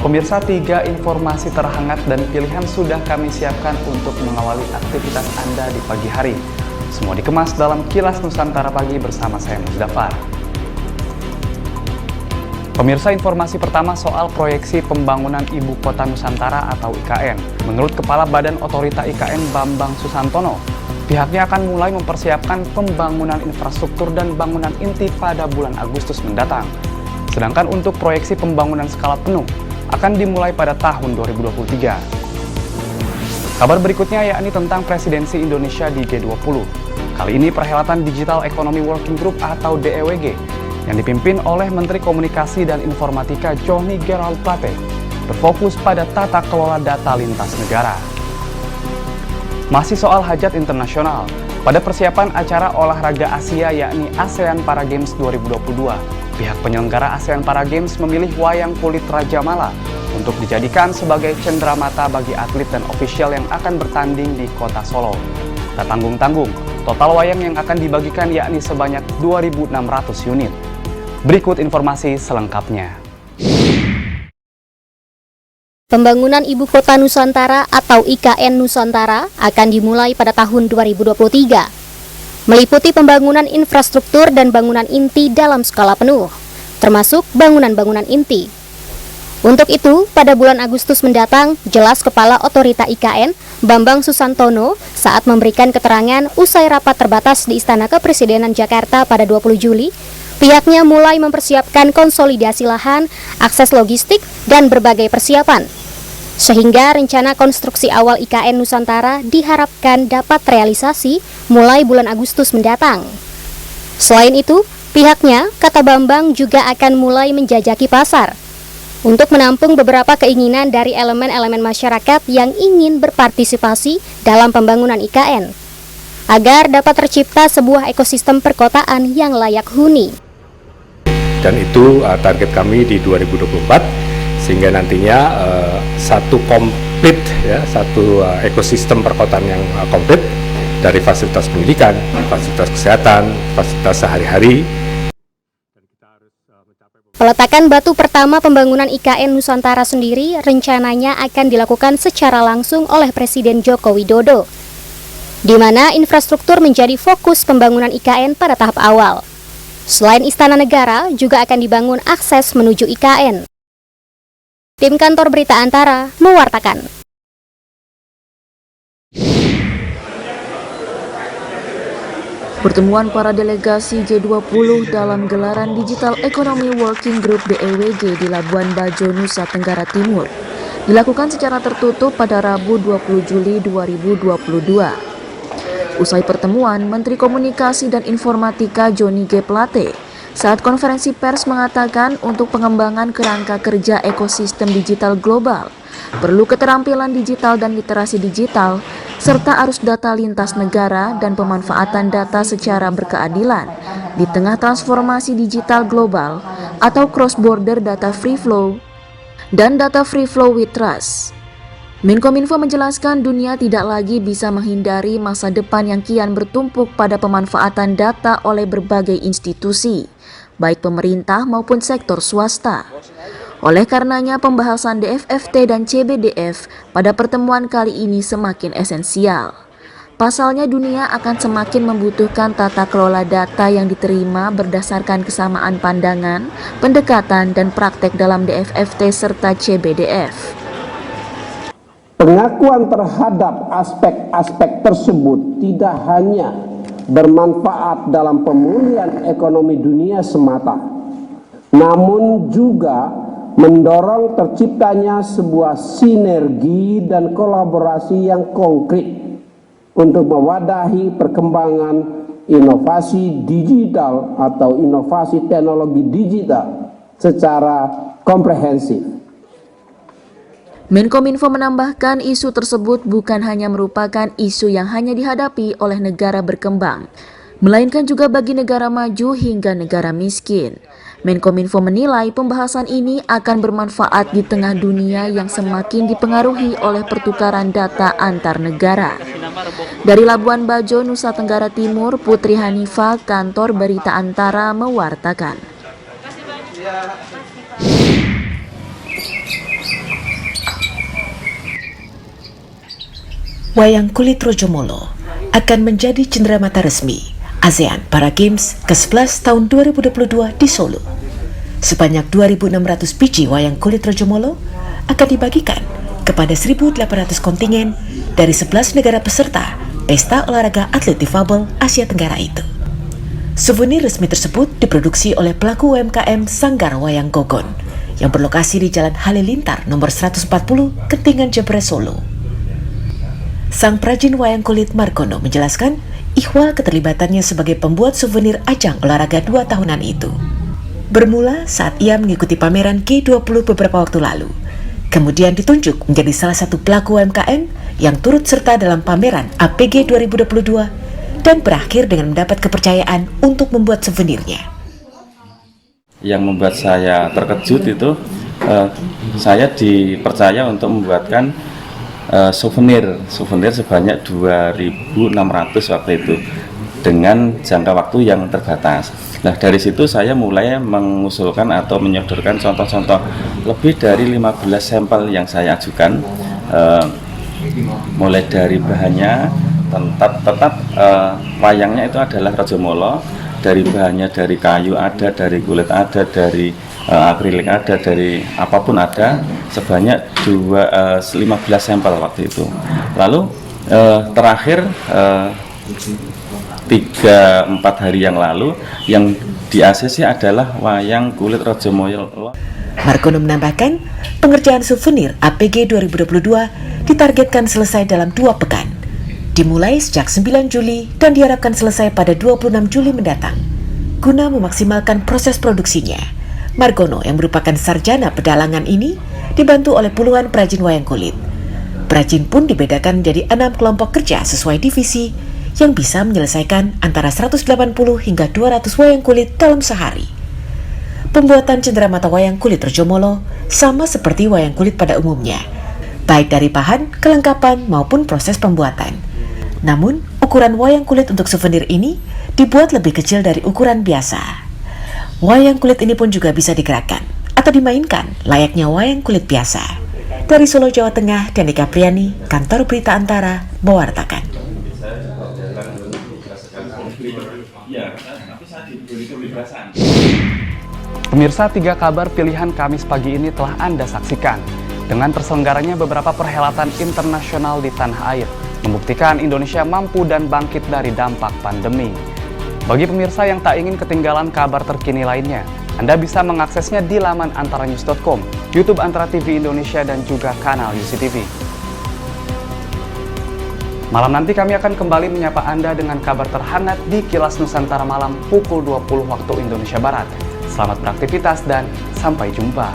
Pemirsa, 3 informasi terhangat dan pilihan sudah kami siapkan untuk mengawali aktivitas Anda di pagi hari. Semua dikemas dalam Kilas Nusantara Pagi bersama saya Muzdafar. Pemirsa, informasi pertama soal proyeksi pembangunan Ibu Kota Nusantara atau IKN. Menurut Kepala Badan Otorita IKN Bambang Susantono, pihaknya akan mulai mempersiapkan pembangunan infrastruktur dan bangunan inti pada bulan Agustus mendatang. Sedangkan untuk proyeksi pembangunan skala penuh akan dimulai pada tahun 2023. Kabar berikutnya yakni tentang presidensi Indonesia di G20. Kali ini perhelatan Digital Economy Working Group atau DEWG yang dipimpin oleh Menteri Komunikasi dan Informatika Johnny Gerald Plate berfokus pada tata kelola data lintas negara. Masih soal hajat internasional, pada persiapan acara olahraga Asia yakni ASEAN Para Games 2022, pihak penyelenggara ASEAN Para Games memilih wayang kulit Raja Mala untuk dijadikan sebagai cenderamata bagi atlet dan ofisial yang akan bertanding di kota Solo. Tak tanggung-tanggung, total wayang yang akan dibagikan yakni sebanyak 2.600 unit. Berikut informasi selengkapnya. Pembangunan Ibu Kota Nusantara atau IKN Nusantara akan dimulai pada tahun 2023. Meliputi pembangunan infrastruktur dan bangunan inti dalam skala penuh, termasuk bangunan-bangunan inti. Untuk itu, pada bulan Agustus mendatang, jelas Kepala Otorita IKN, Bambang Susantono, saat memberikan keterangan usai rapat terbatas di Istana Kepresidenan Jakarta pada 20 Juli, pihaknya mulai mempersiapkan konsolidasi lahan, akses logistik, dan berbagai persiapan. Sehingga rencana konstruksi awal IKN Nusantara diharapkan dapat realisasi mulai bulan Agustus mendatang. Selain itu, pihaknya, kata Bambang, juga akan mulai menjajaki pasar untuk menampung beberapa keinginan dari elemen-elemen masyarakat yang ingin berpartisipasi dalam pembangunan IKN, agar dapat tercipta sebuah ekosistem perkotaan yang layak huni. Dan itu target kami di 2024. Sehingga nantinya satu komplit, satu ekosistem perkotaan yang komplit dari fasilitas pendidikan, fasilitas kesehatan, fasilitas sehari-hari. Peletakan batu pertama pembangunan IKN Nusantara sendiri rencananya akan dilakukan secara langsung oleh Presiden Joko Widodo, di mana infrastruktur menjadi fokus pembangunan IKN pada tahap awal. Selain Istana Negara, juga akan dibangun akses menuju IKN. Tim Kantor Berita Antara mewartakan. Pertemuan para delegasi G20 dalam gelaran Digital Economy Working Group DEWG di Labuan Bajo, Nusa Tenggara Timur dilakukan secara tertutup pada Rabu 20 Juli 2022. Usai pertemuan, Menteri Komunikasi dan Informatika Johnny G. Plate saat konferensi pers mengatakan untuk pengembangan kerangka kerja ekosistem digital global, perlu keterampilan digital dan literasi digital, serta arus data lintas negara dan pemanfaatan data secara berkeadilan di tengah transformasi digital global atau cross-border data free flow dan data free flow with trust. Menkominfo menjelaskan dunia tidak lagi bisa menghindari masa depan yang kian bertumpuk pada pemanfaatan data oleh berbagai institusi, baik pemerintah maupun sektor swasta. Oleh karenanya pembahasan DFFT dan CBDF pada pertemuan kali ini semakin esensial. Pasalnya dunia akan semakin membutuhkan tata kelola data yang diterima berdasarkan kesamaan pandangan, pendekatan, dan praktek dalam DFFT serta CBDF. Pengakuan terhadap aspek-aspek tersebut tidak hanya bermanfaat dalam pemulihan ekonomi dunia semata, namun juga mendorong terciptanya sebuah sinergi dan kolaborasi yang konkret untuk mewadahi perkembangan inovasi digital atau inovasi teknologi digital secara komprehensif. Menkominfo menambahkan isu tersebut bukan hanya merupakan isu yang hanya dihadapi oleh negara berkembang, melainkan juga bagi negara maju hingga negara miskin. Menkominfo menilai pembahasan ini akan bermanfaat di tengah dunia yang semakin dipengaruhi oleh pertukaran data antar negara. Dari Labuan Bajo, Nusa Tenggara Timur, Putri Hanifah, Kantor Berita Antara mewartakan. Wayang kulit Rojomolo akan menjadi cenderamata resmi ASEAN Para Games ke-11 tahun 2022 di Solo. Sebanyak 2.600 biji wayang kulit Rojomolo akan dibagikan kepada 1.800 kontingen dari 11 negara peserta Pesta Olahraga Atlet Difabel Asia Tenggara itu. Souvenir resmi tersebut diproduksi oleh pelaku UMKM Sanggar Wayang Gogon yang berlokasi di Jalan Halilintar nomor 140 Kentingan Jebres Solo. Sang perajin wayang kulit Margono menjelaskan ihwal keterlibatannya sebagai pembuat souvenir ajang olahraga 2 tahunan itu. Bermula saat ia mengikuti pameran G20 beberapa waktu lalu, kemudian ditunjuk menjadi salah satu pelaku UMKM yang turut serta dalam pameran APG 2022 dan berakhir dengan mendapat kepercayaan untuk membuat souvenirnya. Yang membuat saya terkejut itu saya dipercaya untuk membuatkan souvenir sebanyak 2.600 waktu itu dengan jangka waktu yang terbatas. Nah, dari situ saya mulai mengusulkan atau menyodorkan contoh-contoh lebih dari 15 sampel yang saya ajukan, mulai dari bahannya tetap wayangnya itu adalah Rojomolo, dari bahannya dari kayu ada, dari kulit ada, dari akrilik ada, dari apapun ada, sebanyak 15 sampel waktu itu. Lalu terakhir 3-4 hari yang lalu yang di ACC adalah wayang kulit Rojomolo. Margono menambahkan, pengerjaan souvenir APG 2022 ditargetkan selesai dalam 2 pekan, dimulai sejak 9 Juli dan diharapkan selesai pada 26 Juli mendatang. Guna memaksimalkan proses produksinya, Margono yang merupakan sarjana pedalangan ini dibantu oleh puluhan perajin wayang kulit. Perajin pun dibedakan menjadi 6 kelompok kerja sesuai divisi yang bisa menyelesaikan antara 180 hingga 200 wayang kulit dalam sehari. Pembuatan cenderamata wayang kulit Rojomolo sama seperti wayang kulit pada umumnya, baik dari bahan, kelengkapan maupun proses pembuatan. Namun, ukuran wayang kulit untuk souvenir ini dibuat lebih kecil dari ukuran biasa. Wayang kulit ini pun juga bisa digerakkan atau dimainkan layaknya wayang kulit biasa. Dari Solo, Jawa Tengah, Danika Priani, Kantor Berita Antara, mewartakan. Pemirsa, 3 kabar pilihan Kamis pagi ini telah Anda saksikan. Dengan terselenggaranya beberapa perhelatan internasional di tanah air, membuktikan Indonesia mampu dan bangkit dari dampak pandemi. Bagi pemirsa yang tak ingin ketinggalan kabar terkini lainnya, Anda bisa mengaksesnya di laman antaranews.com, YouTube Antara TV Indonesia, dan juga kanal UCTV. Malam nanti kami akan kembali menyapa Anda dengan kabar terhangat di Kilas Nusantara Malam pukul 20 waktu Indonesia Barat. Selamat beraktivitas dan sampai jumpa.